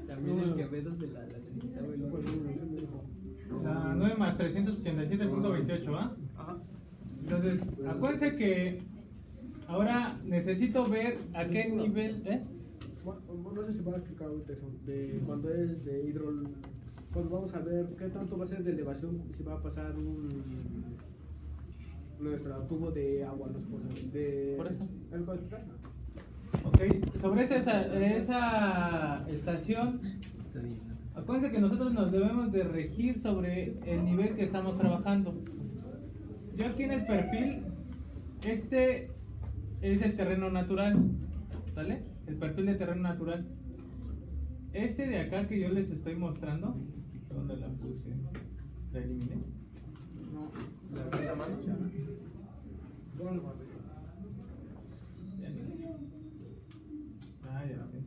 También el Quevedo se la necesitaba. 9 más 387.28, ¿ah? Ajá. Entonces, acuérdense que ahora necesito ver a qué nivel, No sé si va a explicar ahorita eso, de cuando es de hidrol, cuando vamos a ver qué tanto va a ser de elevación, si va a pasar nuestro tubo de agua, no sé Por eso. ¿Algo a explicar? Ok, sobre esa estación, acuérdense que nosotros nos debemos de regir sobre el nivel que estamos trabajando. Yo aquí en el perfil, este es el terreno natural, ¿vale? El perfil de terreno natural. Este de acá que yo les estoy mostrando, ¿dónde la puse? ¿La eliminé? No, la primera mano. Ya ni sé. Ah, ya sé.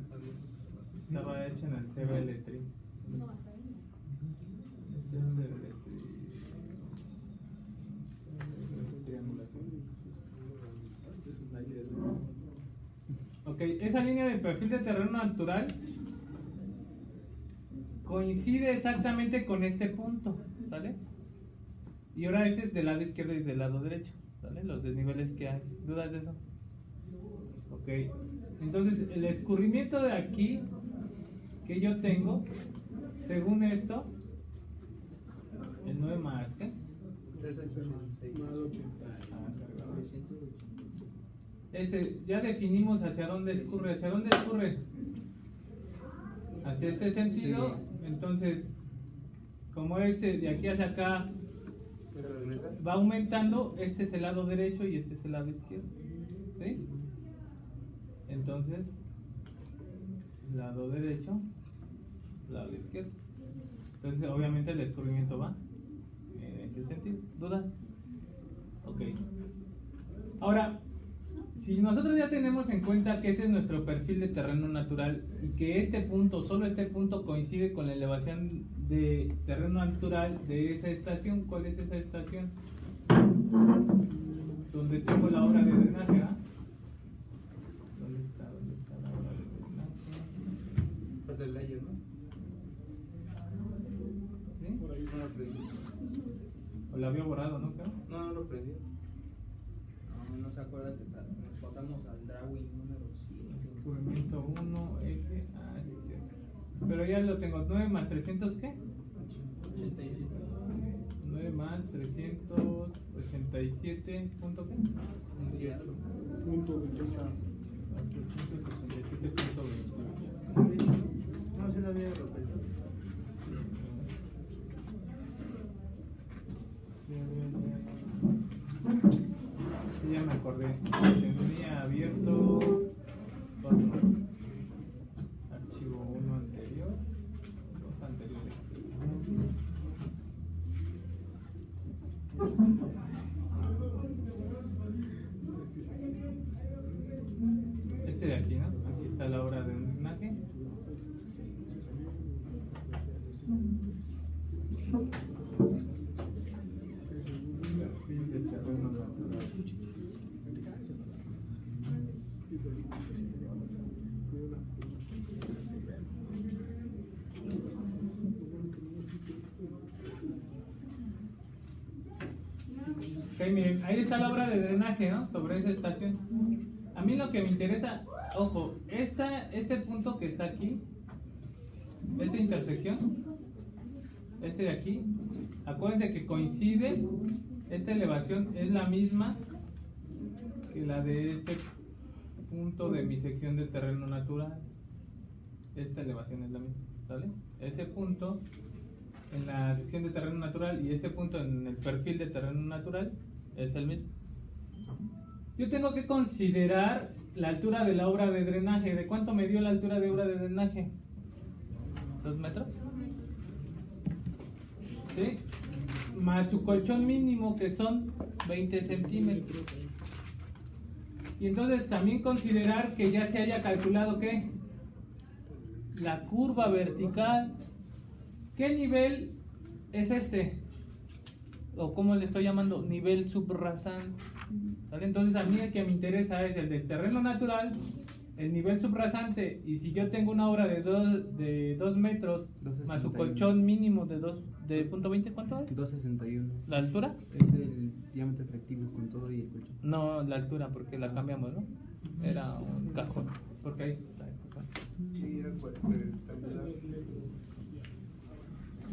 Estaba hecha en el CBL Tree. Ok, esa línea del perfil de terreno natural coincide exactamente con este punto, ¿sale? Y ahora este es del lado izquierdo y del lado derecho, ¿sale? Los desniveles que hay. ¿Dudas de eso? Ok, entonces el escurrimiento de aquí que yo tengo, según esto, el 9 más, ¿qué? Ya definimos hacia dónde escurre. ¿Hacia dónde escurre? Hacia este sentido. Sí. Entonces, como este de aquí hacia acá va aumentando, este es el lado derecho y este es el lado izquierdo. ¿Sí? Entonces, lado derecho, lado izquierdo. Entonces, obviamente el escurrimiento va en ese sentido. ¿Dudas? Ok. Ahora, si nosotros ya tenemos en cuenta que este es nuestro perfil de terreno natural y que este punto, solo este punto coincide con la elevación de terreno natural de esa estación, ¿cuál es esa estación? Donde tengo la obra de drenaje, ¿ah? ¿Dónde está la obra de drenaje? Pues del layer, ¿no? ¿Sí? Por ahí no lo prendí. ¿O la había borrado, no? No lo prendí. No se acuerda que nos pasamos al drawing número 100. Movimiento 1, eje, sí, cierto. Pero ya lo tengo, 9 más 300, ¿qué? 87. 9 más 387, ¿punto qué? 28. Punto 28. 387.28. No, se lo había repetido. Sí, ya me acordé. Tenía abierto otro archivo, uno anterior, dos anteriores. Este de aquí, ¿no? Aquí está la obra de drenaje. Perfil de terreno natural. Ok, miren, ahí está la obra de drenaje, ¿no? Sobre esa estación. A mí lo que me interesa, ojo, este punto que está aquí, esta intersección, este de aquí, acuérdense que coincide, esta elevación es la misma que la de este punto de mi sección de terreno natural. Esta elevación es la misma, ¿vale? Ese punto en la sección de terreno natural y este punto en el perfil de terreno natural es el mismo. Yo tengo que considerar la altura de la obra de drenaje. ¿De cuánto me dio la altura de obra de drenaje? ¿2 metros? ¿Sí? Más su colchón mínimo, que son 20 centímetros. Y entonces también considerar que ya se haya calculado ¿qué? La curva vertical. ¿Qué nivel es este? o como le estoy llamando, nivel subrasante. ¿Sale? Entonces a mí el que me interesa es el del terreno natural, el nivel subrasante, y si yo tengo una obra de 2 metros, más su 2.61. colchón mínimo de 0.20, ¿cuánto es? 2.61. ¿La altura? Es el diámetro efectivo con todo y el colchón. No, la altura, porque la cambiamos, ¿no? Era un cajón, porque ahí está el cajón. Sí, era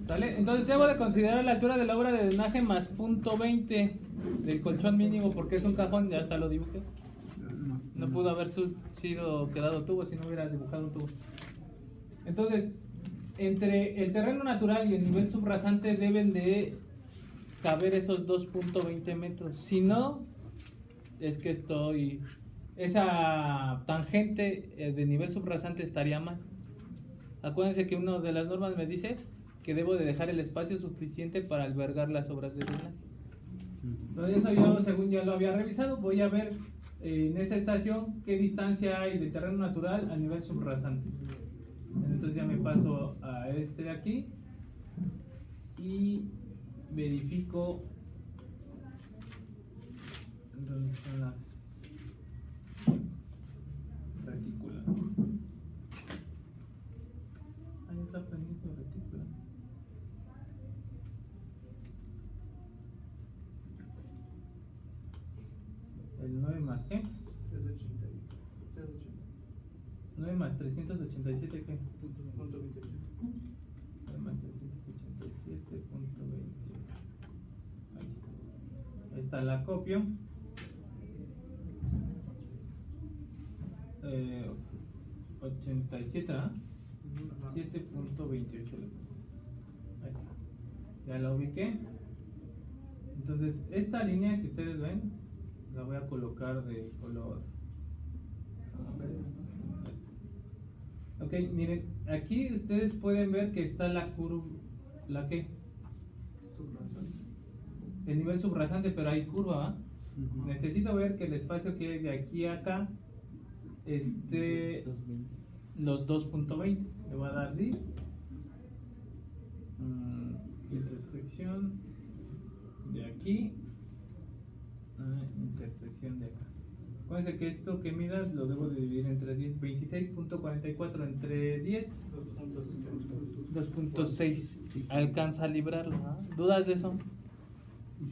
¿Sale? Entonces debo de considerar la altura de la obra de drenaje más 0.20 del colchón mínimo, porque es un cajón, ya hasta lo dibujé. No pudo haber sido quedado tubo si no hubiera dibujado un tubo. Entonces, entre el terreno natural y el nivel subrasante deben de caber esos 2.20 metros. Si no, es que esa tangente de nivel subrasante estaría mal. Acuérdense que una de las normas me dice que debo de dejar el espacio suficiente para albergar las obras de drenaje. Entonces eso yo, según ya lo había revisado, voy a ver en esa estación qué distancia hay del terreno natural a nivel subrasante. Entonces ya me paso a este de aquí y verifico dónde están las retículas. Ahí está pendiente la retícula. El 9 más qué? 9 más 387, ¿qué? Punto 28. 9 más 387.28. Ahí está. Ahí está la copio. 87, ¿ah? 7.28. Ahí está. Ya la ubiqué. Entonces, esta línea que ustedes ven, la voy a colocar de color. Ok, miren, aquí ustedes pueden ver que está la curva, ¿la qué? El nivel subrasante, pero hay curva, ¿va? Necesito ver que el espacio que hay de aquí a acá esté los 2.20. Le voy a dar list. Intersección de aquí a intersección de acá. Acuérdense que esto que midas lo debo de dividir entre 10. 26.44 entre 10. 2.6. Alcanza a librarlo, ¿ah? ¿Dudas de eso?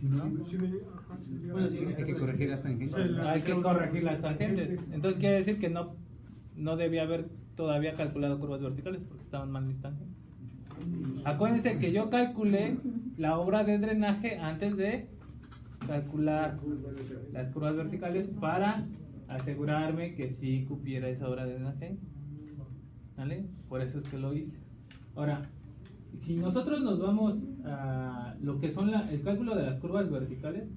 ¿No? Hay que corregir las tangentes. Hay que corregir las tangentes. Entonces quiere decir que no debía haber todavía calculado curvas verticales porque estaban mal mis tangentes. Acuérdense que yo calculé la obra de drenaje antes de calcular las curvas verticales para asegurarme que sí cupiera esa obra de drenaje. ¿Vale? Por eso es que lo hice. Ahora, si nosotros nos vamos a lo que son el cálculo de las curvas verticales,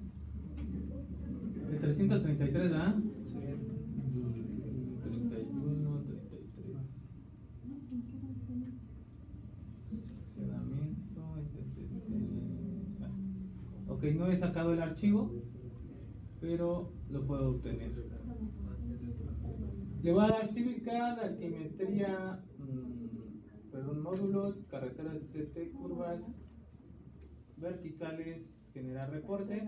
el 333, ¿verdad? 31, 33. Ok, no he sacado el archivo, pero lo puedo obtener. Le voy a dar CivilCAD, altimetría, módulos, carreteras CT, curvas verticales, generar reporte.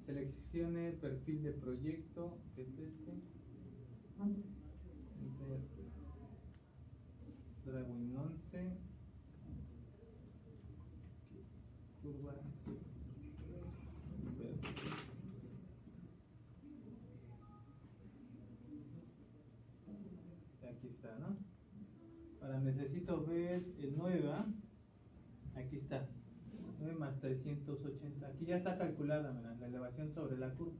Seleccione perfil de proyecto, que es este. Drawing 11. Curvas. Aquí está, ¿no? Ahora necesito ver el 9, ¿ah? Aquí está. 9 más 380. Aquí ya está calculada, ¿verdad? La elevación sobre la curva.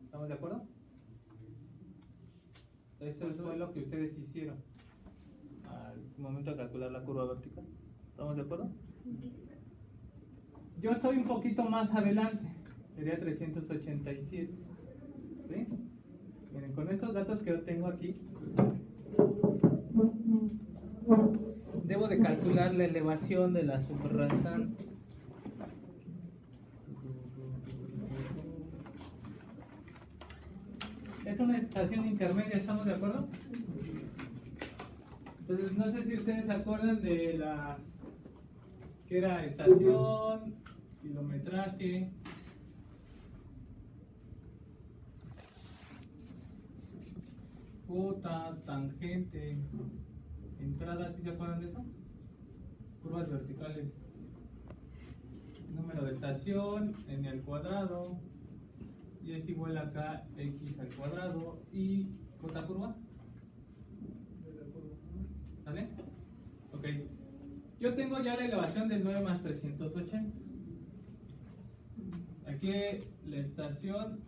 ¿Estamos de acuerdo? Esto fue lo que ustedes hicieron al momento de calcular la curva vertical. ¿Estamos de acuerdo? Yo estoy un poquito más adelante. Sería 387. ¿Sí? Miren, con estos datos que yo tengo aquí, debo de calcular la elevación de la subrasante. Es una estación intermedia, ¿estamos de acuerdo? Entonces no sé si ustedes se acuerdan de las que era estación, kilometraje, cuota, tangente, entrada, ¿sí se acuerdan de eso? Curvas verticales, número de estación en el cuadrado, y es igual acá x al cuadrado y cuota curva. ¿Vale? Ok. Yo tengo ya la elevación del 9 más 380. Aquí la estación,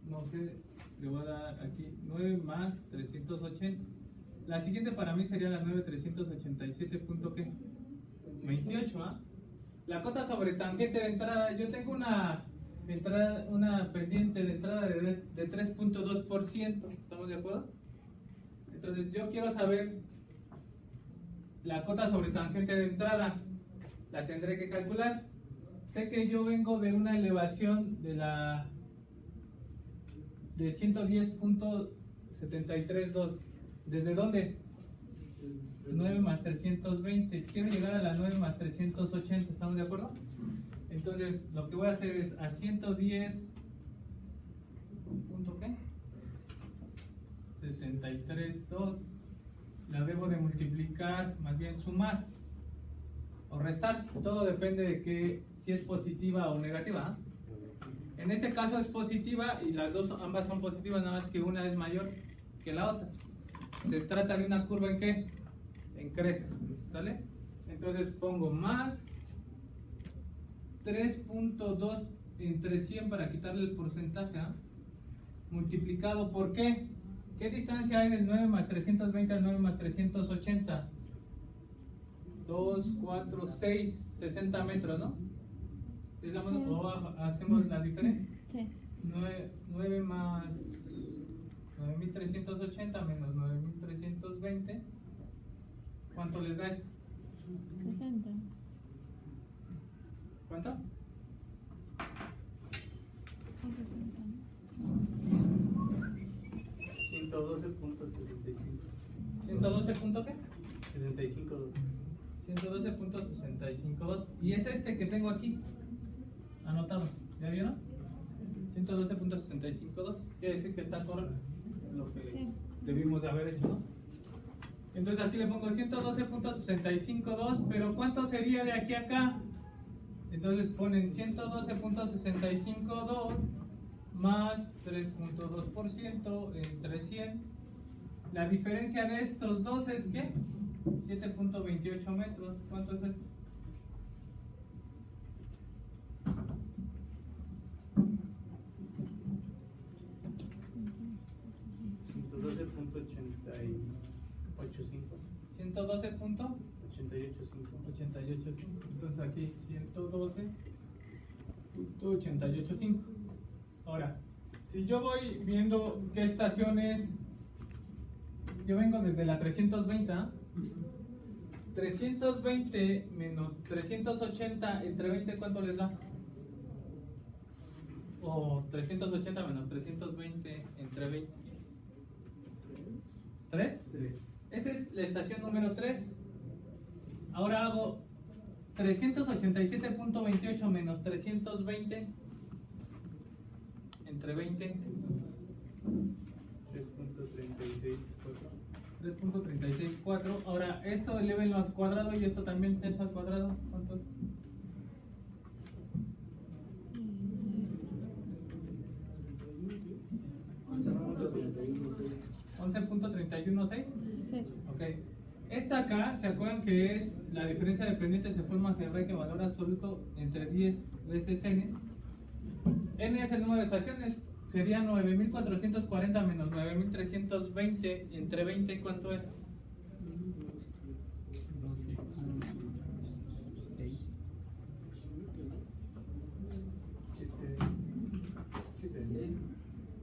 no sé, le voy a dar aquí 9 más 380. La siguiente para mí sería la 9387.28, ¿ah? La cota sobre tangente de entrada, yo tengo una pendiente de entrada de 3.2%, ¿estamos de acuerdo? Entonces yo quiero saber la cota sobre tangente de entrada, la tendré que calcular. Sé que yo vengo de una elevación de 110.732. ¿Desde dónde? 9 más 320. Quiero llegar a la 9 más 380, ¿estamos de acuerdo? Entonces lo que voy a hacer es a 110. ¿Punto qué? 73.2. La debo de multiplicar, más bien sumar o restar. Todo depende de que si es positiva o negativa. En este caso es positiva y ambas son positivas, nada más que una es mayor que la otra. Se trata de una curva en ¿qué? En cresta, ¿vale? Entonces pongo más 3.2 entre 100 para quitarle el porcentaje, ¿eh? Multiplicado por ¿qué? ¿Qué distancia hay del 9 más 320 al 9 más 380? 2, 4, 6, 60 metros, ¿no? ¿Sí? ¿O hacemos la diferencia? Sí. 9 más 9380 menos 9320. ¿Cuánto les da esto? 60. ¿Cuánto? 112.65. ¿112 punto qué? 65. 112.652. Y es este que tengo aquí anotado. ¿Ya vieron? 112.652. Quiere decir que está correcto lo que Sí. debimos de haber hecho, ¿no? Entonces aquí le pongo 112.652, pero ¿cuánto sería de aquí a acá? Entonces ponen 112.652 más 3.2% entre 100. La diferencia de estos dos es ¿qué? 7.28 metros. ¿Cuánto es esto? ¿112.88.5? 88.5. Entonces aquí 112.885. Ahora, si yo voy viendo qué estaciones, yo vengo desde la 320, ¿eh? 320 menos 380 entre 20, ¿cuánto les da? O 380 menos 320 entre 20. ¿3? Esta es la estación número 3. Ahora hago 387.28 menos 320 entre 20. 3.364. Ahora esto elévenlo al cuadrado y esto también eso al cuadrado. ¿Cuánto? ¿11.316? Sí. Ok. Esta acá, ¿se acuerdan que es la diferencia de pendientes de forma algebraica de valor absoluto entre 10 veces n? N es el número de estaciones, sería 9.440 menos 9.320 entre 20, ¿cuánto es? 6.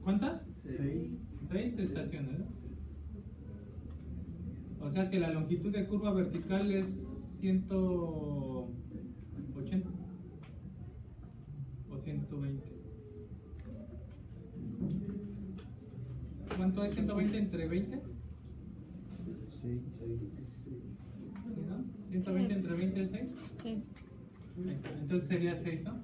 ¿Cuántas? 6. 6 estaciones, ¿no? O sea que la longitud de curva vertical es 180 o 120. ¿Cuánto es 120 entre 20? 6. ¿Sí, no? 120 entre 20 es 6. Sí. Entonces sería 6, ¿no?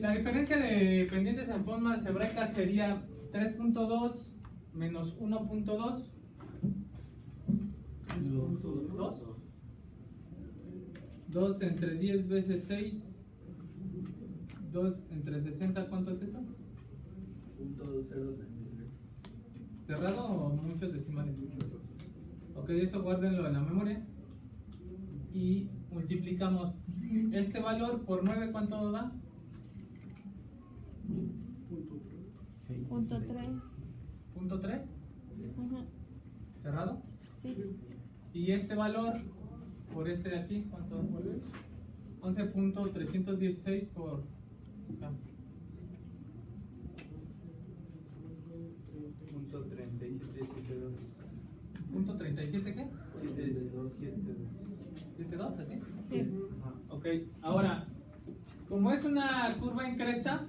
La diferencia de pendientes en forma algebraica sería 3.2 menos 1.2. 2 entre 10 veces 6. 2 entre 60, ¿cuánto es eso? ¿Cerrado o muchos decimales? Ok, eso guárdenlo en la memoria. Y multiplicamos este valor por 9, ¿cuánto da? Punto 3. ¿Punto 3? Ajá. ¿Cerrado? Sí. Y este valor por este de aquí, ¿cuánto vuelve? 11.316 por acá. Punto 3772. ¿Punto 37 qué? 72. 72, ¿así? Sí. Ok, ahora, como es una curva en cresta,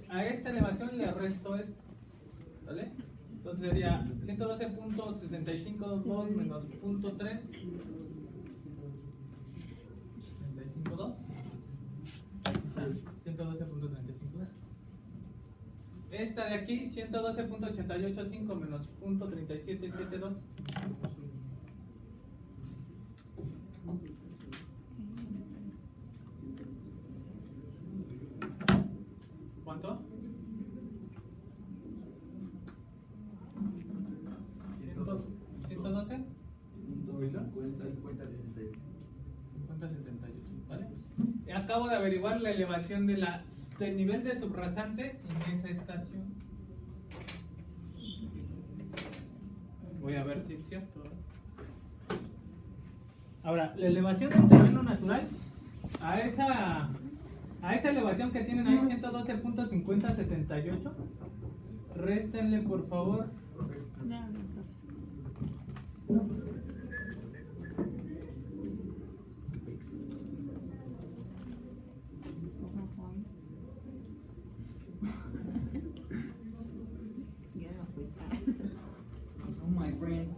a esta elevación le resto esto, ¿vale? Entonces sería 112.652 menos punto 3. 35.2. 112.352. Esta de aquí, 112.885 menos punto 3772. ¿Cuánto? 112. 50.78, ¿vale? Acabo de averiguar la elevación del nivel de subrasante en esa estación. Voy a ver si es cierto. Ahora, la elevación del terreno natural a esa elevación que tienen ahí, 112.5078, réstenle por favor. Ya, no, profe. Ya no fui tarde. Oh my friend.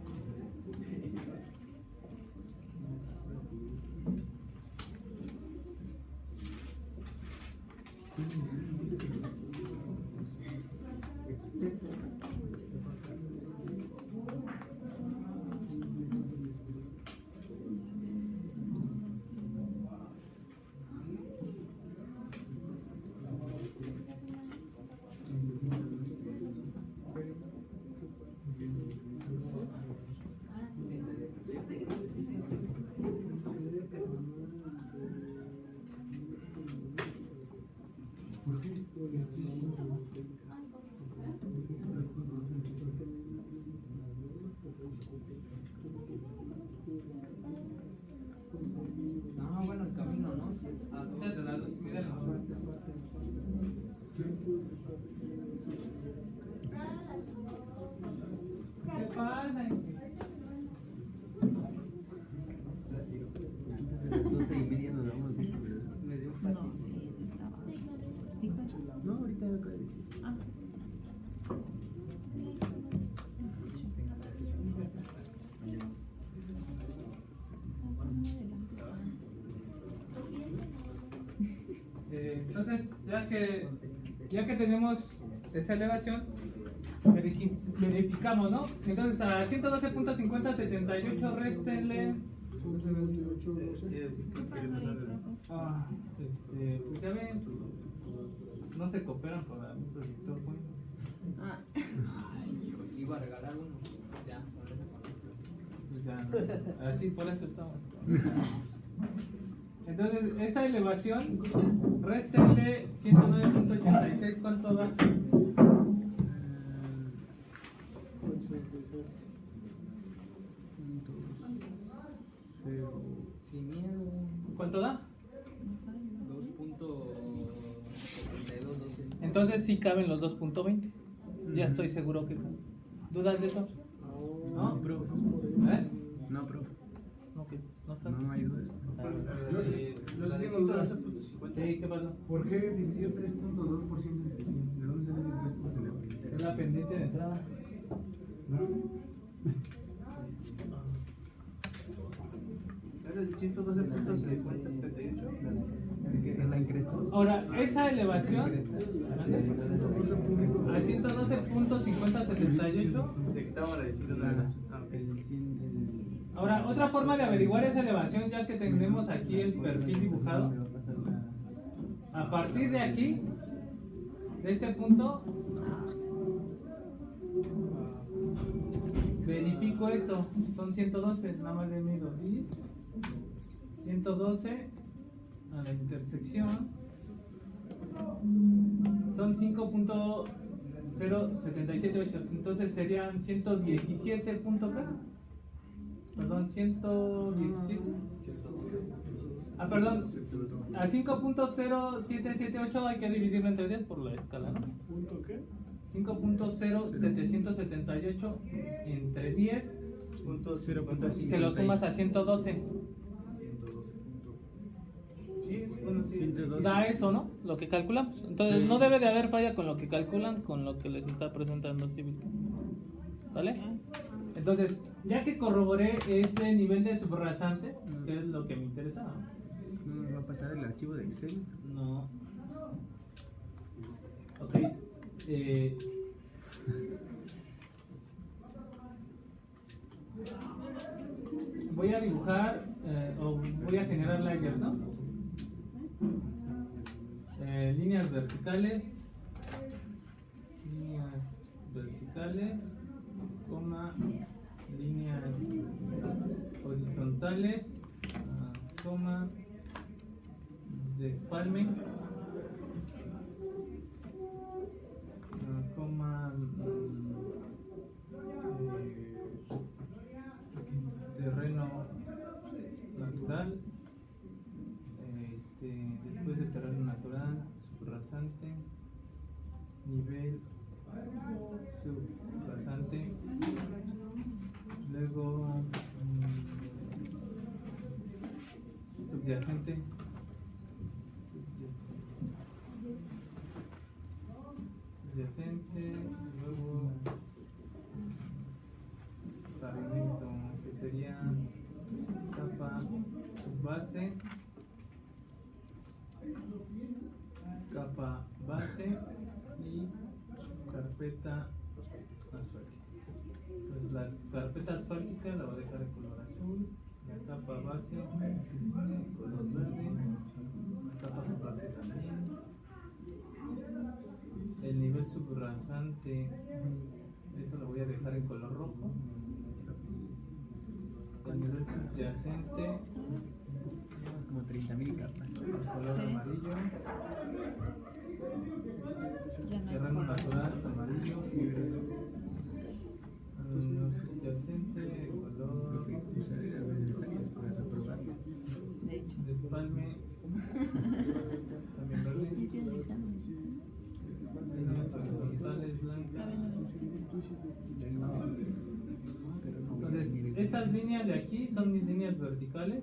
No, bueno, el camino, ¿no? Sí, Ustedes de las dos, mírenlo. ¿Qué pasa? Antes de las 12:30 nos vamos a ir. Me dio un No, patito. sí, estaba. ¿Dijo eso? No, ahorita lo acabo de decir. Ah. Entonces, ya que tenemos esa elevación, verificamos, ¿no? Entonces a 112.5078 réstenle. Pues ya ven, no se cooperan para un proyector bueno. Ah. Ay, yo iba a regalar uno. Ya, con eso Pues ya, así por eso estamos. Entonces, esta elevación, réstenle 109.86, ¿cuánto da? 0. Sin miedo. ¿Cuánto da? 2.72. Entonces sí caben los 2.20. Ya estoy seguro que caben. ¿Dudas de eso? No, profe. ¿Eh? No, profe. No, que no están. No hay dudas. Yo sí tengo dudas. Sí, ¿qué pasó? ¿Por qué dividió 3.2% entre 100? ¿De dónde sale ese 3.2%? Es la pendiente de entrada. ¿No? Es el 112.5078. Es que están crestos. Ahora, esa elevación a 112.5078. Le quitamos la de 109. El 100, Ahora, otra forma de averiguar esa elevación, ya que tenemos aquí el perfil dibujado, a partir de aquí, de este punto, verifico esto, son 112, nada más le mido 10, 112 a la intersección, son 5.0778, entonces serían 117 punto acá. Perdón, 117. Ah, perdón. A 5.0778 hay que dividirlo entre 10 por la escala, ¿no? ¿Punto qué? 5.0778 entre 10 y se lo sumas a 112. Sí, bueno, sí. 112. Da eso, ¿no? Lo que calculamos. Entonces Sí. no debe de haber falla con lo que calculan, con lo que les está presentando Cívica. ¿Vale? Entonces, ya que corroboré ese nivel de subrasante, que es lo que me interesa, ¿no? ¿No nos va a pasar el archivo de Excel? No. Ok. Voy a dibujar o voy a generar layers, ¿no? Líneas verticales, coma, líneas horizontales, coma, despalme, coma, terreno natural, después de terreno natural, subrasante, nivel subrasante, luego subyacente, luego pavimento, que sería capa base, y carpeta asfáltica. Entonces la carpeta asfáltica la voy a dejar en color azul, la capa base color verde, la capa base también, el nivel subrasante, eso lo voy a dejar en color rojo, el nivel subyacente Llevas como 30,000 capas. color amarillo, Ya no hay terreno color. natural amarillo, subyacente color Salidas para reprobar. De hecho. despalme también verde, Y si el examen líneas horizontales blancas. Entonces, estas líneas de aquí son mis líneas verticales.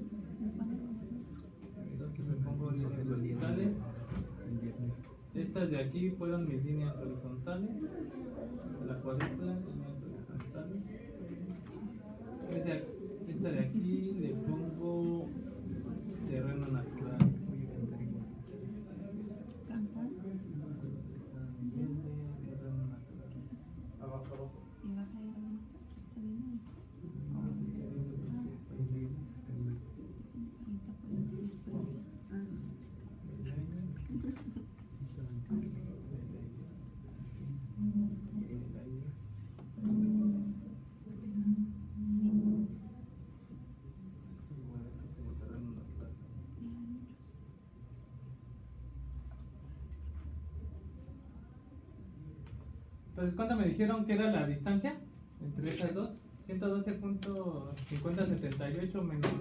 Entonces me pongo líneas verticales. El viernes. Estas de aquí fueron mis líneas horizontales. La cuadrícula, líneas horizontales. Esta de aquí le pongo terreno natural. Voy a cantar igual. campo Terreno natural. Abajo, abajo. y baja y adelante. ¿Está bien? El viernes hasta el martes. 40% de experiencia. Entonces, ¿cuánto me dijeron que era la distancia entre esas dos? 112.5078 menos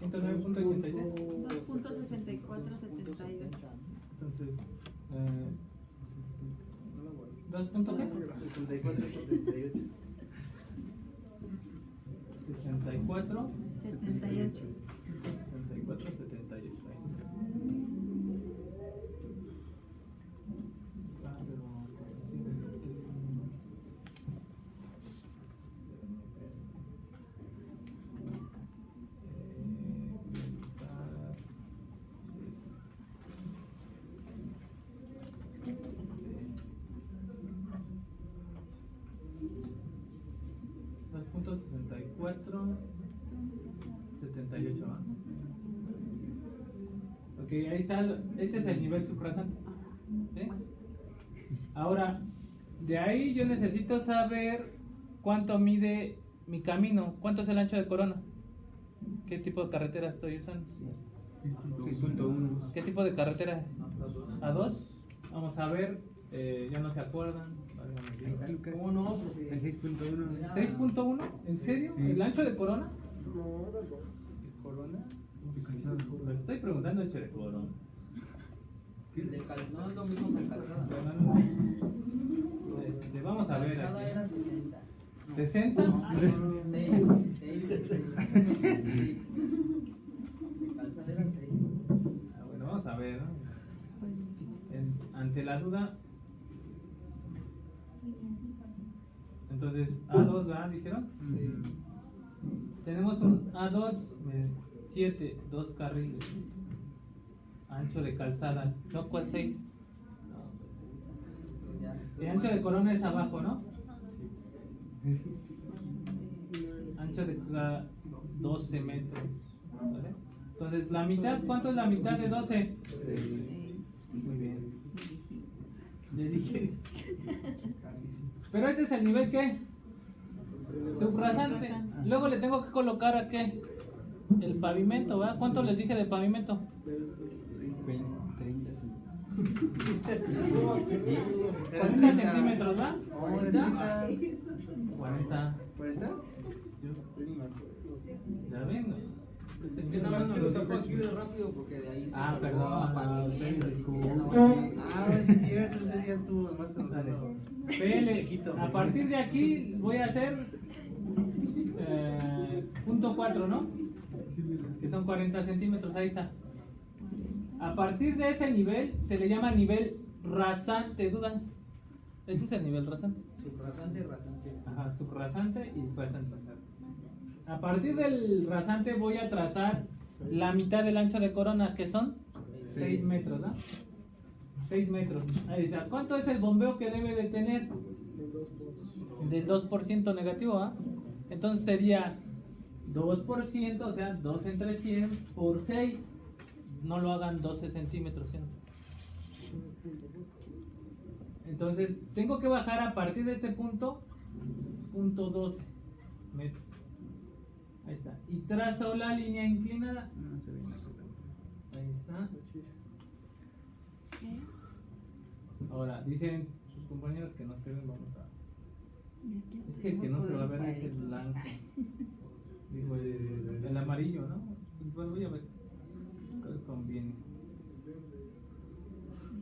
109.86. 2.6478. Entonces, ¿2 punto qué? 74.78. 64, 78. 64, 78. Ahí está. Ah, pero, está, este es el nivel subrasante. ¿Sí? Ahora, de ahí yo necesito saber cuánto mide mi camino, cuánto es el ancho de Corona, qué tipo de carretera estoy usando. 6.1. ¿Qué tipo de carretera? ¿A2? Vamos a ver, ya no se acuerdan. Ahí está, Lucas. ¿Cómo no, profe? El 6.1. 6.1, ¿en serio? Sí. ¿El ancho de Corona? No, eran dos. ¿Corona? Les estoy preguntando ancho de Corona. No es lo mismo que calzada. Vamos a ver Calzada aquí. era 60. ¿60? Ah, no, 6. Calzada era 6. Bueno, vamos a ver, ¿no? Ante la duda, entonces A2, ¿verdad? ¿Dijeron? Tenemos un A2, 7, 2 carriles, ancho de calzadas, ¿no? ¿Cuál 6? El ancho de Corona es abajo, ¿no? Ancho de 12 metros, ¿vale? Entonces, la mitad, ¿cuánto es la mitad de 12? 6. Muy bien. Le dije. Pero este es el nivel ¿qué? Subrasante. Luego le tengo que colocar a qué? El pavimento, ¿verdad? ¿Cuánto les dije de pavimento? 20, 30. 40 centímetros, ¿verdad? 40. 40. ¿40? Yo- Yo ni me acuerdo. ¿Ya ven? Yo también me lo saco así de rápido porque de ahí se Ah, formó perdón, la pavimento, no, así que ya no va a sí. ser- Ah, sí es cierto, ese día estuvo más Dale. anotado. PL, Chiquito. a partir de aquí voy a hacer punto 4, ¿no? Que son 40 centímetros, ahí está. A partir de ese nivel se le llama nivel rasante, ¿dudas? Ese es el nivel rasante. Subrasante, rasante. Ajá, subrasante y rasante. A partir del rasante voy a trazar la mitad del ancho de Corona, que son 6 metros, ¿no? 6 metros. Ahí está. ¿Cuánto es el bombeo que debe de tener? Del 2% negativo, ¿ah? Entonces sería 2%, o sea, 2 entre 100 por 6. No lo hagan 12 centímetros, ¿sí? Entonces, tengo que bajar a partir de este punto, punto 12 metros. Ahí está. Y trazo la línea inclinada. No se ve en la foto. Ahí está. Ahora, dicen sus compañeros que no se ven, vamos a... Es que el que no se va a ver es el blanco. Digo, el amarillo, ¿no? Bueno, voy a ver. ¿Cuál conviene?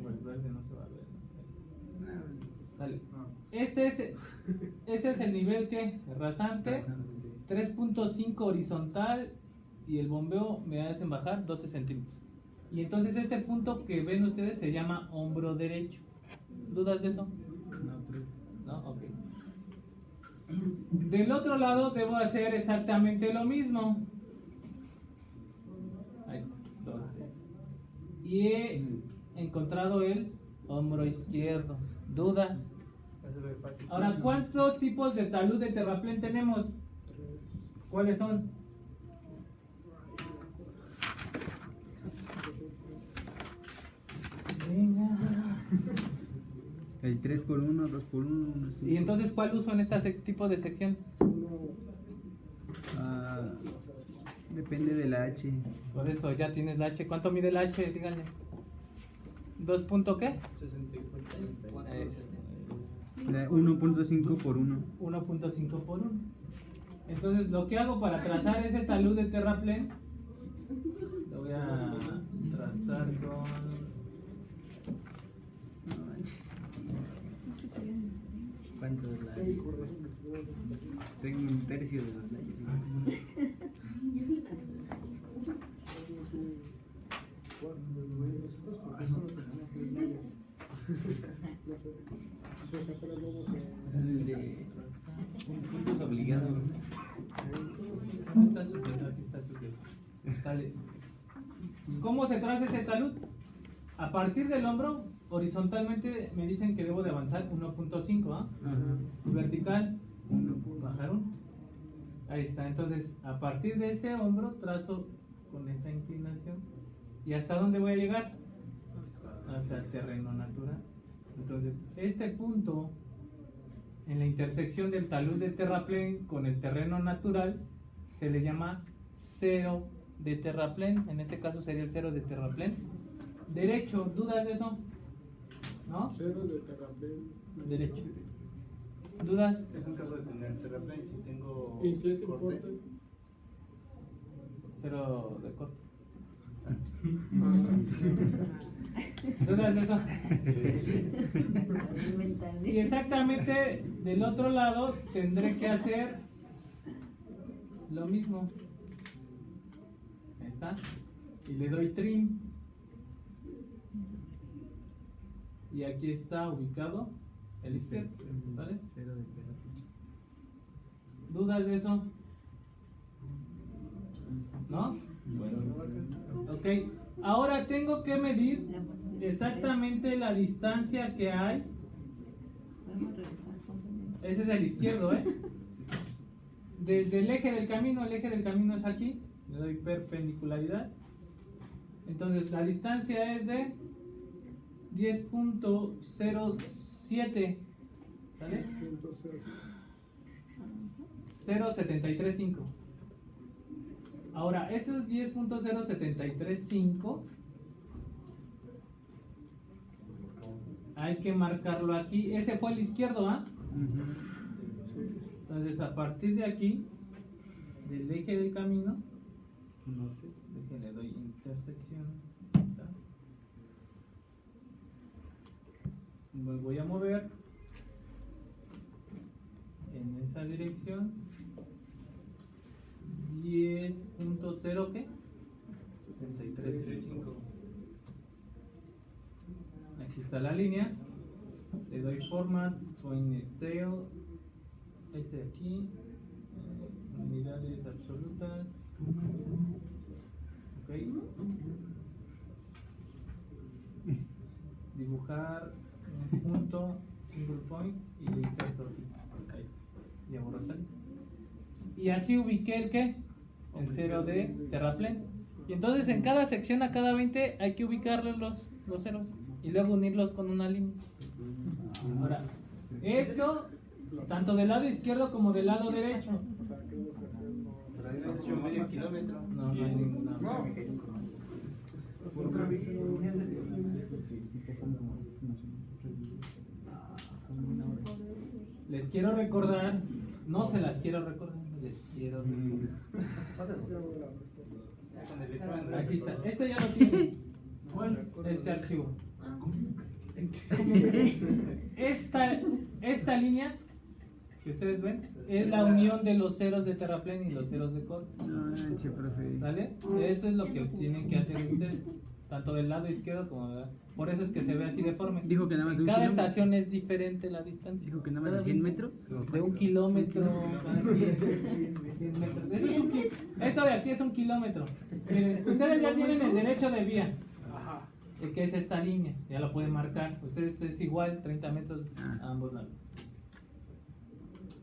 O el verde no se va a ver. ¿No? Dale. Este es el nivel que rasante, 3.5 horizontal y el bombeo me hacen bajar 12 centímetros. Y entonces este punto que ven ustedes se llama hombro derecho. ¿Dudas de eso? No, pero ¿No? Ok. Del otro lado debo hacer exactamente lo mismo. Ahí está. 12. Y he encontrado el hombro izquierdo. ¿Dudas? Eso lo de fácil. Ahora, ¿cuántos tipos de talud de terraplén tenemos? ¿Cuáles son? Venga. el 3x1, 2x1, 1x5. ¿Y entonces cuál uso en este tipo de sección? Ah, depende de la H. Por eso ya tienes la H. ¿Cuánto mide la H? Díganle. ¿2 punto qué? 64. Es 1.5 por 1. 1.5 por 1. Entonces lo que hago para trazar ese talud de terraplén, lo voy a trazar con... No manches. ¿Cuánto es la H? Tengo un tercio de los layers. El de puntos obligados. Está sujeto, aquí está sujeto. Dale. ¿Cómo se traza ese talud? A partir del hombro, horizontalmente me dicen que debo de avanzar 1.5, ¿ah? Ajá. Vertical, 1. bajar 1. Ahí está. Entonces, a partir de ese hombro, trazo con esa inclinación ¿Y hasta dónde voy a llegar? Hasta el terreno natural. Entonces, este punto en la intersección del talud de terraplén con el terreno natural se le llama cero de terraplén. En este caso sería el cero de terraplén derecho. ¿Dudas de eso? ¿No? Cero de terraplén. Derecho. ¿Dudas? Es un caso de tener terraplén. Si tengo ¿Y si es el corte, corte? Cero de corte. ¿Dudas de eso? Y exactamente del otro lado tendré que hacer lo mismo. Ahí está. Y le doy trim. Y aquí está ubicado el izquierdo. ¿Vale? Cero de terraplén. ¿Dudas de eso? ¿No? Ok. Ahora tengo que medir exactamente la distancia que hay. Ese es el izquierdo, ¿eh? Desde el eje del camino es aquí. Le doy perpendicularidad. Entonces la distancia es de 10.07. ¿Sale? 0.735. Ahora, esos 10.0735 hay que marcarlo aquí. Ese fue el izquierdo, ¿ah? Entonces, a partir de aquí, del eje del camino, No sé. le doy intersección. ¿Está? Me voy a mover en esa dirección. 10.0 ¿qué? 73.5. Aquí está la línea. Le doy format, point style, este de aquí, unidades absolutas. Ok. Dibujar un punto, single point y le inserto aquí. Ahí. Y hago rotar. Y así ubiqué el ¿qué? El cero de terraplén. Y entonces en cada sección, a cada 20, hay que ubicarle los ceros y luego unirlos con una línea. Ahora, eso tanto del lado izquierdo como del lado derecho. pero ahí me has hecho medio kilómetro. No, no hay ninguna. Les quiero recordar, no se las quiero recordar, les quiero recordar. Con el examen de Aquí está, este ya lo tiene. Este archivo. Esta línea que ustedes ven es la unión de los ceros de terraplén y los ceros de corte. No, che, profe. ¿Sale? Eso es lo que tienen que hacer ustedes, tanto del lado izquierdo como del lado. Por eso es que se ve así deforme. Dijo que nada más de En un cada kilómetro. estación es diferente la distancia. Dijo que nada más de 100 metros. De 1 kilómetro. cada 100 metros. Eso es esto de aquí es 1 kilómetro. Miren, ustedes ya tienen el derecho de vía, que es esta línea. Ya lo pueden marcar. Ustedes es igual, 30 metros a ambos lados.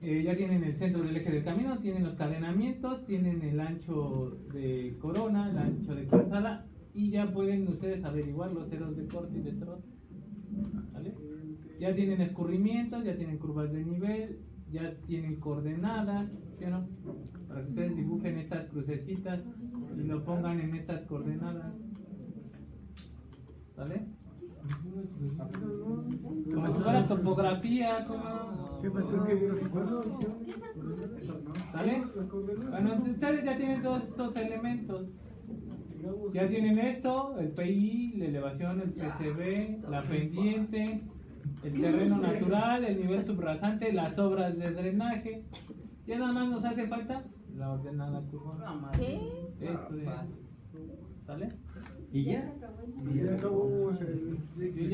Ya tienen el centro del eje del camino, tienen los cadenamientos, tienen el ancho de corona, el ancho de calzada, y ya pueden ustedes averiguar los ceros de corte y de trote. ¿Vale? Ya tienen escurrimientos, ya tienen curvas de nivel, ya tienen coordenadas, ¿sí o no? Para que ustedes dibujen estas crucecitas y lo pongan en estas coordenadas. ¿Vale? Como si fuera topografía, como... ¿Qué pasó? ¿Vale? Bueno, ustedes ya tienen todos estos elementos. Ya tienen esto, el PI, la elevación, el PCB, la pendiente, el terreno natural, el nivel subrasante, las obras de drenaje. Ya nada más nos hace falta la ordenada curva. ¿Qué? Esto de... ¿Sale? ¿Y ya? Ya acabamos el... Yo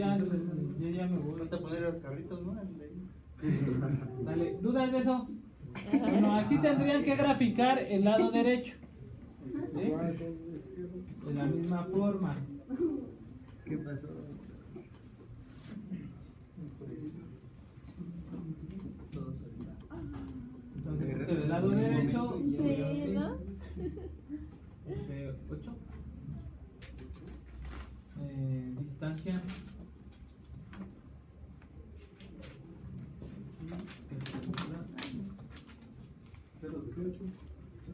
ya me voy. Falta poner los carritos, ¿no? Dale, ¿dudas de eso? Bueno, así tendrían que graficar el lado derecho. ¿Sí? De la misma forma. ¿Qué pasó? Entonces, del lado derecho, Sí, ¿no? 8. distancia. Ceros de 8.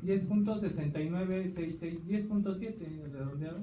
10.6966, 10.7 redondeado.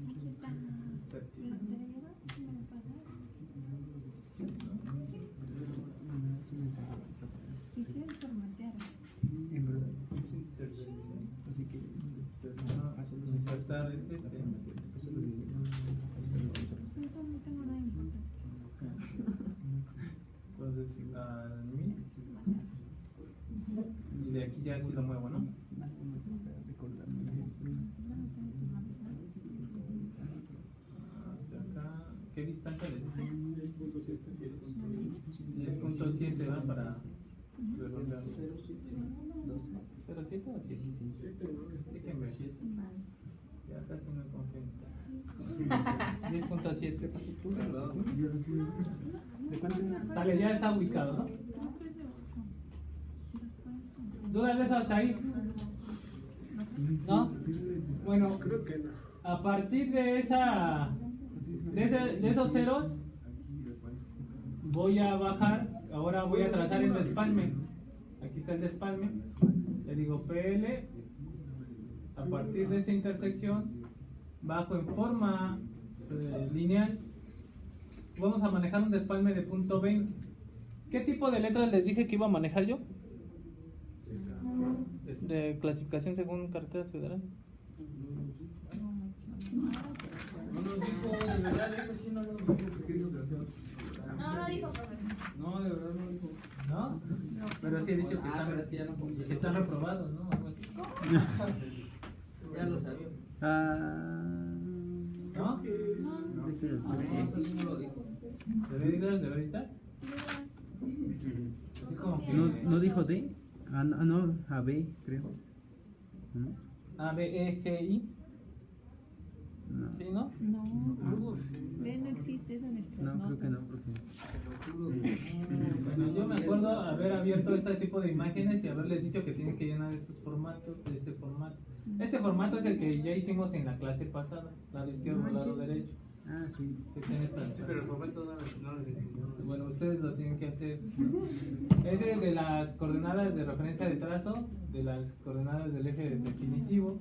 Aquí está. ¿Me entrega? ¿Me lo pasa? Si quieres formatear. En verdad. Así que Insertar es este. No tengo nada importante. Entonces, al 1000. Y de aquí ya sí lo muevo, ¿no? Hacia acá. ¿Qué distancia le dije? 10.7 va para redondear. 0.7 o 7? Déjenme. Ya casi no confío. 10.7. ¿De cuánto es? Vale, ya está ubicado, ¿no? ¿Dudas de eso hasta ahí? ¿No? Bueno, Creo que no. a partir de de esos ceros voy a bajar. Ahora voy a trazar el despalme. Aquí está el despalme. Le digo PL. A partir de esta intersección bajo en forma lineal. Vamos a manejar un despalme de punto 20. ¿Qué tipo de letras les dije que iba a manejar yo? De clasificación según carreteras federales. No nos dijo, de verdad, eso sí no lo dijo. No, no dijo, profesor. No, de verdad no dijo. ¿No? Pero sí he dicho que Ah, están, pero es que ya no confío. que están reprobados, ¿no? Algo así. Ya lo sabía. ¿No? No, eso sí no lo dijo. ¿De veritas? ¿De veritas? Así como que ¿No dijo D? Ah, no, A, B, creo. ¿No? A, B, E, G, I. No. ¿Sí, no? No. Ve, no existe eso en nuestras No, creo que no, notas. profe. Bueno, yo me acuerdo haber abierto este tipo de imágenes y haberles dicho que tienen que llenar estos formatos, de este formato. Este formato es el que ya hicimos en la clase pasada, lado izquierdo, lado derecho. Ah, sí. Que tiene esta- Sí, pero el formato no lo enseñó. Bueno, ustedes lo tienen que hacer. Es de las coordenadas de referencia de trazo, de las coordenadas del eje definitivo.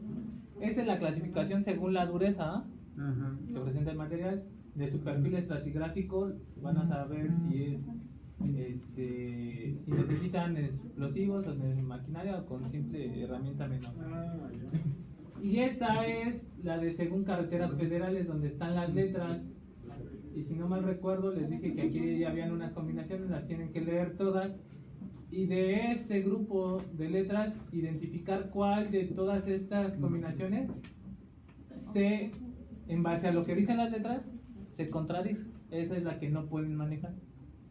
Esta es la clasificación según la dureza, ¿ah? Ajá. Que presenta el material. De su perfil estratigráfico van a saber si es si necesitan explosivos o maquinaria o con simple herramienta menor. Y esta es la de según carreteras federales, donde están las letras. Y si no mal recuerdo, les dije que aquí ya habían unas combinaciones, las tienen que leer todas. Y de este grupo de letras, identificar cuál de todas estas combinaciones en base a lo que dicen las letras, se contradice. Esa es la que no pueden manejar.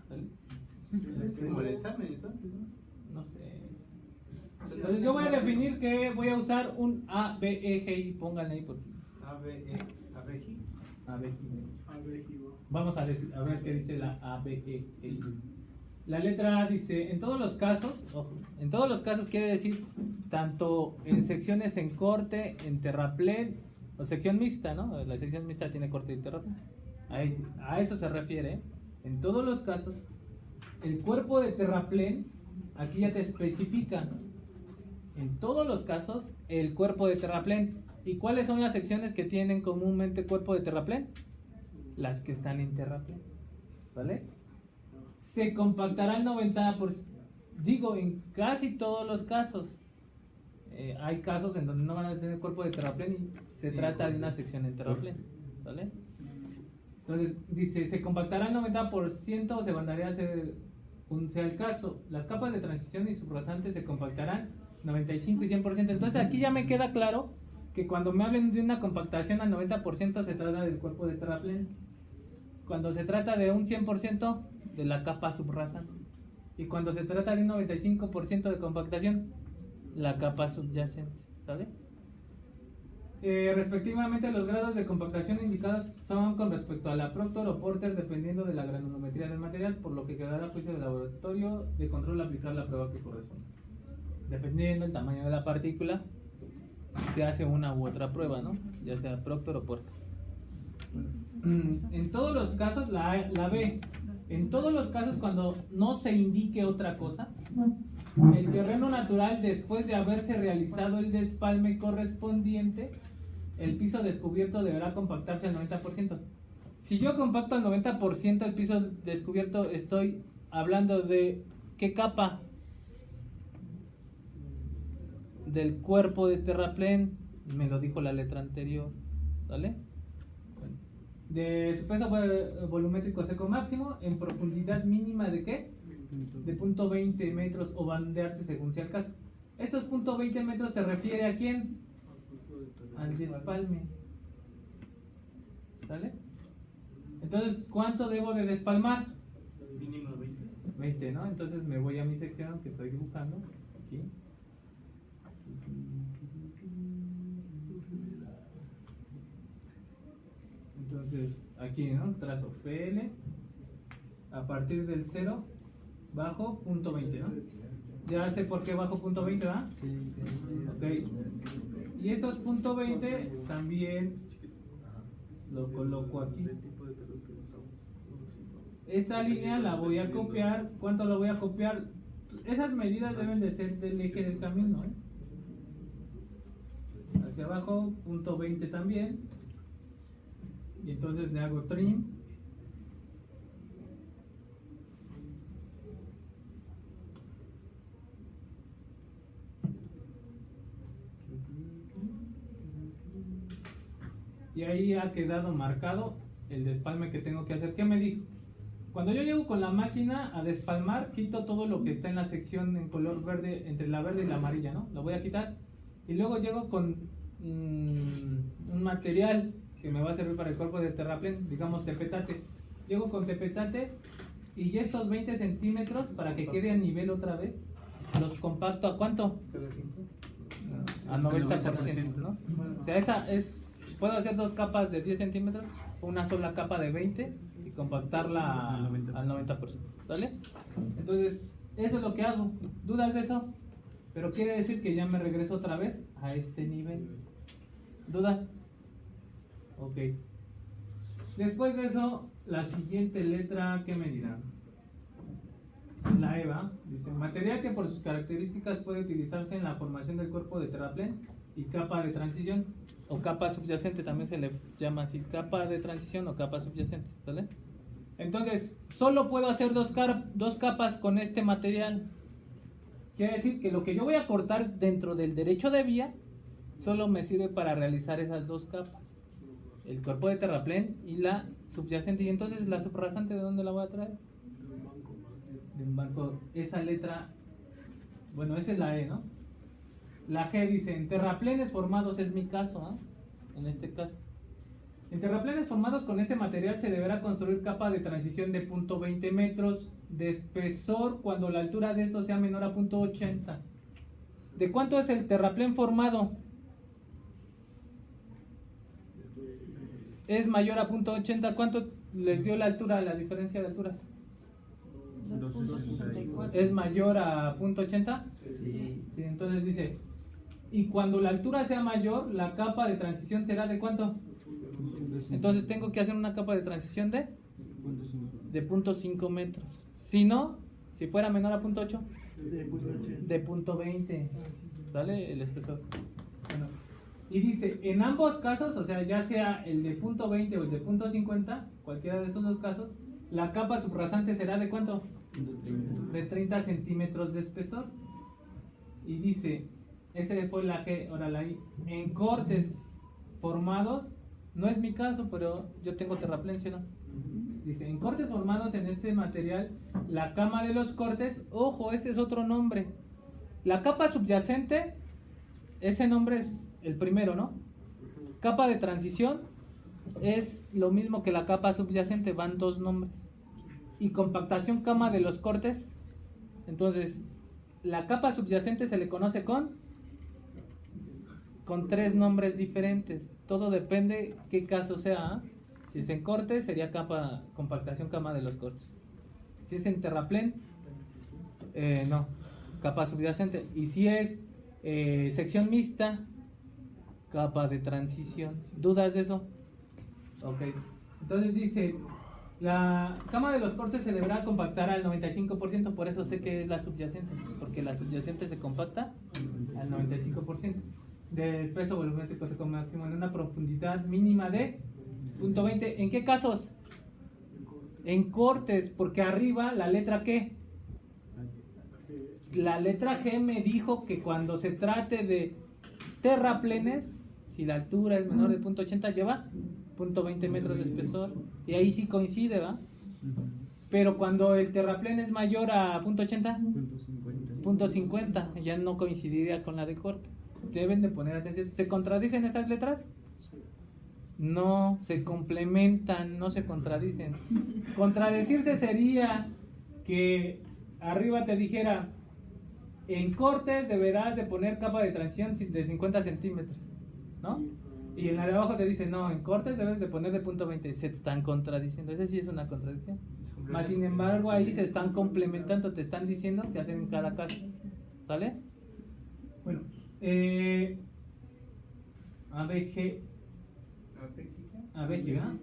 ¿Vale? Es como el examen, entonces, ¿no? No sé. Entonces yo voy a definir que voy a usar un A, B, E, G, I. Pónganle ahí porque A, B, E, A, B, G. A, B, G, I. Vamos a ver qué dice la A, B, E, G, I. La letra A dice, en todos los casos, ojo, en todos los casos quiere decir tanto en secciones en corte, en terraplén, o sección mixta, ¿no? La sección mixta tiene corte y terraplén. A eso se refiere, ¿eh? En todos los casos, el cuerpo de terraplén, aquí ya te especifica, en todos los casos, el cuerpo de terraplén. ¿Y cuáles son las secciones que tienen comúnmente cuerpo de terraplén? Las que están en terraplén, ¿vale? Se compactará el 90%, digo, en casi todos los casos. Hay casos en donde no van a tener cuerpo de terraplén y se trata de una sección en terraplén, ¿vale? Entonces, dice, se compactará el 90% o se mandaría según sea el caso. Las capas de transición y subrasantes se compactarán 95 y 100%. Entonces, aquí ya me queda claro que cuando me hablen de una compactación al 90% se trata del cuerpo de terraplén. Cuando se trata de un 100% de la capa subrasante. Y cuando se trata de un 95% de compactación, la capa subyacente. ¿Sale? Respectivamente, los grados de compactación indicados son con respecto a la Proctor o Porter, dependiendo de la granulometría del material, por lo que quedará a juicio del laboratorio de control aplicar la prueba que corresponde. Dependiendo del tamaño de la partícula, se hace una u otra prueba, ¿no? Ya sea Proctor o Porter. En todos los casos, la B, en todos los casos cuando no se indique otra cosa, el terreno natural, después de haberse realizado el despalme correspondiente, el piso descubierto deberá compactarse al 90%. Si yo compacto al 90% el piso descubierto, estoy hablando de ¿qué capa? Del cuerpo de terraplén, me lo dijo la letra anterior, ¿vale? De su peso volumétrico seco máximo, en profundidad mínima de ¿qué? De 0.20 metros o bandearse según sea el caso. Estos 0.20 metros se refiere a quién? Al despalme. ¿Vale? Entonces, ¿cuánto debo de despalmar? Mínimo 20. 20, ¿no? Entonces me voy a mi sección que estoy dibujando aquí. Entonces, aquí, ¿no? Trazo FL a partir del 0 bajo 0.20, ¿no? Ya sé por qué bajo 0.20, ¿verdad? Sí. Ok. Y estos 0.20 también lo coloco aquí. Esta línea la voy a copiar. ¿Cuánto la voy a copiar? Esas medidas deben de ser del eje del camino, ¿eh? Hacia abajo, 0.20 también. Y entonces le hago trim. Y ahí ha quedado marcado el despalme que tengo que hacer. ¿Qué me dijo? Cuando yo llego con la máquina a despalmar, quito todo lo que está en la sección en color verde, entre la verde y la amarilla, ¿no? Lo voy a quitar. Y luego llego con un material que me va a servir para el cuerpo de terraplén, digamos tepetate. Llego con tepetate y estos 20 centímetros, para que quede a nivel otra vez, los compacto ¿a cuánto? A 90%, ¿no? O sea, esa es... Puedo hacer dos capas de 10 centímetros o una sola capa de 20 y compactarla al 90%. ¿Vale? Entonces, eso es lo que hago. ¿Dudas de eso? Pero quiere decir que ya me regreso otra vez a este nivel. ¿Dudas? Ok. Después de eso, la siguiente letra, ¿qué me dirán? La EVA dice: material que por sus características puede utilizarse en la formación del cuerpo de terraplén y capa de transición o capa subyacente, también se le llama así, capa de transición o capa subyacente, ¿vale? Entonces, solo puedo hacer dos capas con este material. Quiere decir que lo que yo voy a cortar dentro del derecho de vía solo me sirve para realizar esas dos capas, el cuerpo de terraplén y la subyacente. Y entonces la subrasante, ¿de dónde la voy a traer? De un banco. Esa letra, bueno, esa es la E, ¿no? La G dice: en terraplenes formados, es mi caso, ¿no? En este caso, en terraplenes formados con este material se deberá construir capa de transición de 0.20 metros de espesor cuando la altura de estos sea menor a 0.80. ¿De cuánto es el terraplén formado? Es mayor a 0.80. ¿Cuánto les dio la altura, la diferencia de alturas? 2.64. ¿Es mayor a 0.80? Sí. Sí, entonces dice, y cuando la altura sea mayor, la capa de transición será ¿de cuánto? Entonces tengo que hacer una capa de transición de 0.5 metros. Si no, si fuera menor a 0.8, de 0.20. ¿Sale? El espesor. Bueno, y dice, en ambos casos, o sea, ya sea el de 0.20 o el de 0.50, cualquiera de esos dos casos, la capa subrasante será ¿de cuánto? De 30 centímetros de espesor. Y dice, ese fue la G, ahora la I. En cortes formados, no es mi caso, pero yo tengo terraplén, ¿sí o no? Dice, en cortes formados en este material, la cama de los cortes, ojo, este es otro nombre. La capa subyacente, ese nombre es el primero, ¿no? capa de transición es lo mismo que la capa subyacente, van dos nombres. Y compactación cama de los cortes, entonces la capa subyacente se le conoce con tres nombres diferentes. Todo depende qué caso sea. Si es en cortes, sería compactación cama de los cortes. Si es en terraplén, no, capa subyacente. Y si es sección mixta, capa de transición. ¿Dudas de eso? Ok. Entonces dice, la cama de los cortes se deberá compactar al 95%, por eso sé que es la subyacente, porque la subyacente se compacta al 95% del peso volumétrico seco máximo en una profundidad mínima de 0.20. ¿En qué casos? En cortes, porque arriba la letra ¿qué? La letra G me dijo que cuando se trate de terraplenes, si la altura es menor de 0.80, lleva 0.20 metros de espesor. Y ahí sí coincide, ¿va? Pero cuando el terraplén es mayor a 0.80, 0.50, ya no coincidiría con la de corte. Deben de poner atención. ¿Se contradicen esas letras? No, se complementan, no se contradicen. Contradecirse sería que arriba te dijera, en cortes deberás de poner capa de transición de 50 centímetros, ¿no? Y en la de abajo te dice, no, en cortes debes de poner de 0.20. Se están contradiciendo, ese sí es una contradicción. Más sin embargo ahí se están complementando, te están diciendo que hacen en cada caso. ¿Vale? Bueno, ABG, ¿verdad?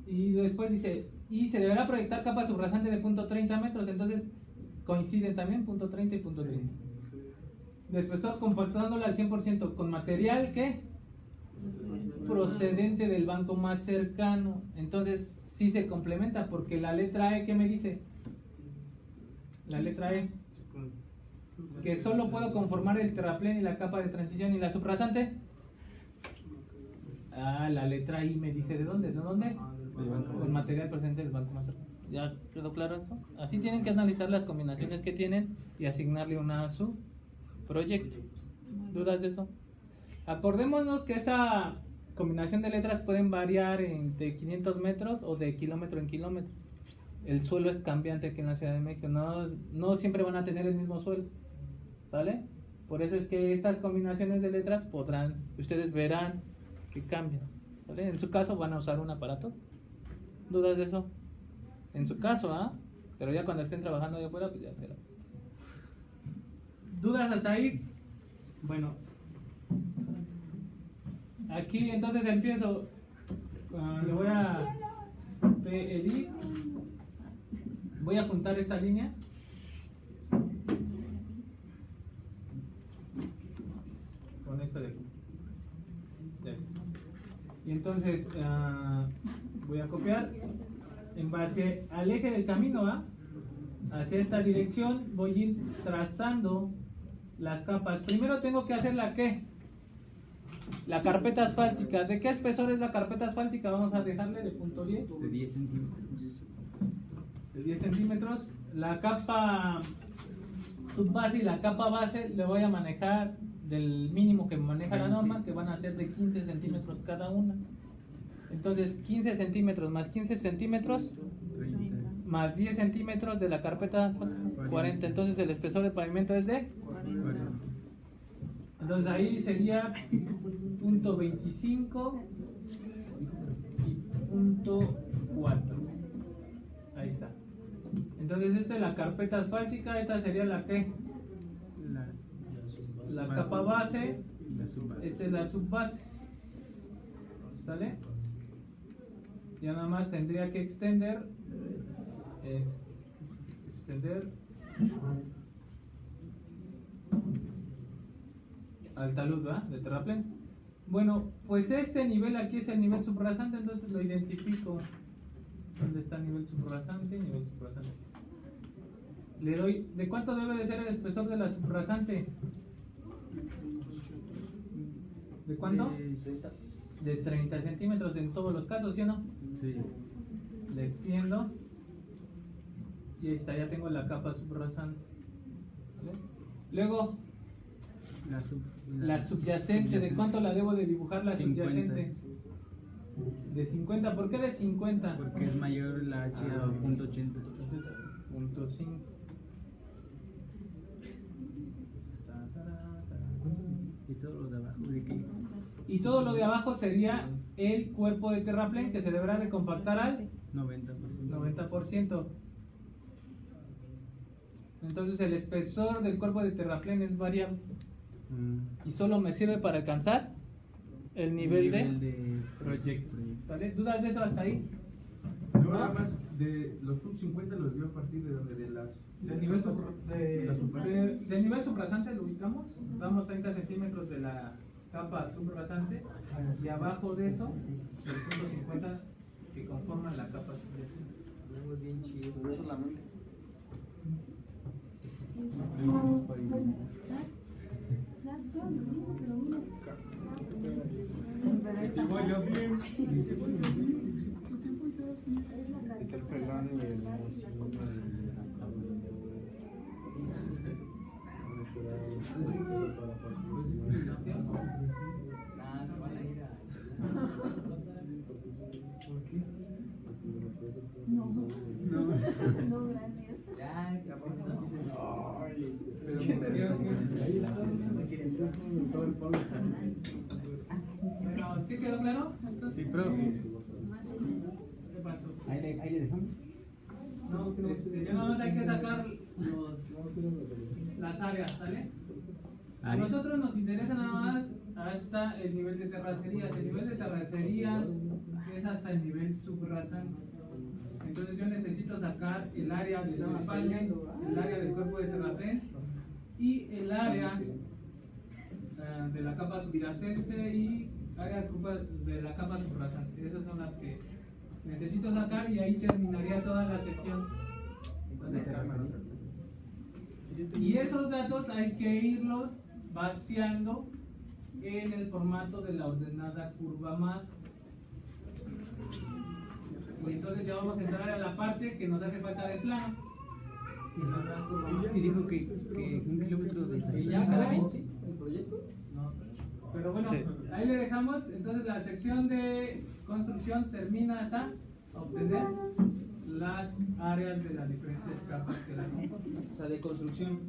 Y después dice, y se deberá proyectar capa subrasante de 0.30 metros, entonces coinciden también 0.30 y 0.30. De espesor compactándola al 100% con material que procedente del banco más cercano. Entonces sí se complementa, porque la letra E, ¿qué me dice? La letra E, que solo puedo conformar el terraplén y la capa de transición. ¿Y la subrasante? La letra I me dice ¿de dónde? ¿De dónde? Con material procedente del banco más cercano. ¿Ya quedó claro eso? Así tienen que analizar las combinaciones que tienen y asignarle una a su proyecto. ¿Dudas de eso? Acordémonos que esa combinación de letras pueden variar de 500 metros o de kilómetro en kilómetro. El suelo es cambiante aquí en la Ciudad de México, no siempre van a tener el mismo suelo, ¿vale? Por eso es que estas combinaciones de letras ustedes verán que cambian, ¿vale? En su caso van a usar un aparato. ¿Dudas de eso? En su caso, pero ya cuando estén trabajando allá afuera, pues ya será. ¿Dudas hasta ahí? Bueno, aquí entonces empiezo. Le voy a edit. Voy a apuntar esta línea. Con esto de aquí. Ya está. Y entonces voy a copiar. En base al eje del camino, hacia esta dirección, voy a ir trazando las capas. Primero tengo que hacer la carpeta asfáltica. ¿De qué espesor es la carpeta asfáltica? Vamos a dejarle de 0.10. De 10 centímetros. De 10 centímetros. La capa subbase y la capa base le voy a manejar del mínimo que maneja la norma, que van a ser de 15 centímetros cada una. Entonces 15 centímetros más 15 centímetros 30. más 10 centímetros de la carpeta 40. Entonces el espesor de pavimento es de 40. Entonces ahí sería 0.25 y 0.4. Ahí está. Entonces esta es la carpeta asfáltica, esta sería la la capa base, y la subbase. esta es la subbase. ¿Sale? Ya nada más tendría que extender al talud, ¿verdad? De terraplén. Bueno, pues este nivel aquí es el nivel subrasante, entonces lo identifico. ¿Dónde está el nivel subrasante? Nivel subrasante. Le doy, ¿de cuánto debe de ser el espesor de la subrasante? ¿De cuánto? De 30 centímetros en todos los casos, ¿sí o no? Sí. Le extiendo y ahí está, ya tengo la capa subrasante. ¿Vale? Luego La subyacente, ¿de cuánto la debo de dibujar la 50. subyacente? De 50, ¿por qué de 50? Porque es mayor la H a punto 80. Entonces, punto 5. Y todo lo de abajo, ¿de qué? Y todo lo de abajo sería el cuerpo de terraplén que se deberá de compactar al 90%. 90%. Entonces el espesor del cuerpo de terraplén es variable y solo me sirve para alcanzar el nivel de proyecto. ¿Vale? ¿Dudas de eso hasta ahí? No, nada más, de los puntos 50 los dio a partir de donde, de las... Del nivel, del nivel subrasante lo ubicamos, damos 30 centímetros de la capa subrasante y abajo de eso, el punto 50 que conforman la capa subyacente. Bien chido. No solamente. Está el pelón y el Ah, se van a ir a... No, gracias. Ya, ¿Quién te dio? Pero, ¿sí quedó claro? Sí, profe. ¿Qué pasó? Ahí le dejamos. No, ya nada más hay que sacar las áreas, ¿sale? A nosotros nos interesa nada más hasta el nivel de terracerías. El nivel de terracerías es hasta el nivel subrasante. Entonces yo necesito sacar el área del espalda, el área del cuerpo de terraplén y el área de la capa subyacente y área de la capa subrasante. Esas son las que necesito sacar y ahí terminaría toda la sección. Y esos datos hay que irlos vaciando en el formato de la ordenada curva más. Y entonces ya vamos a entrar a la parte que nos hace falta del plano. Y dijo que 1 kilómetro de ¿Y estación. ya acabó el proyecto? No, pero bueno, Sí. ahí le dejamos. Entonces la sección de construcción termina hasta obtener las áreas de las diferentes capas que la componen. O sea, de construcción.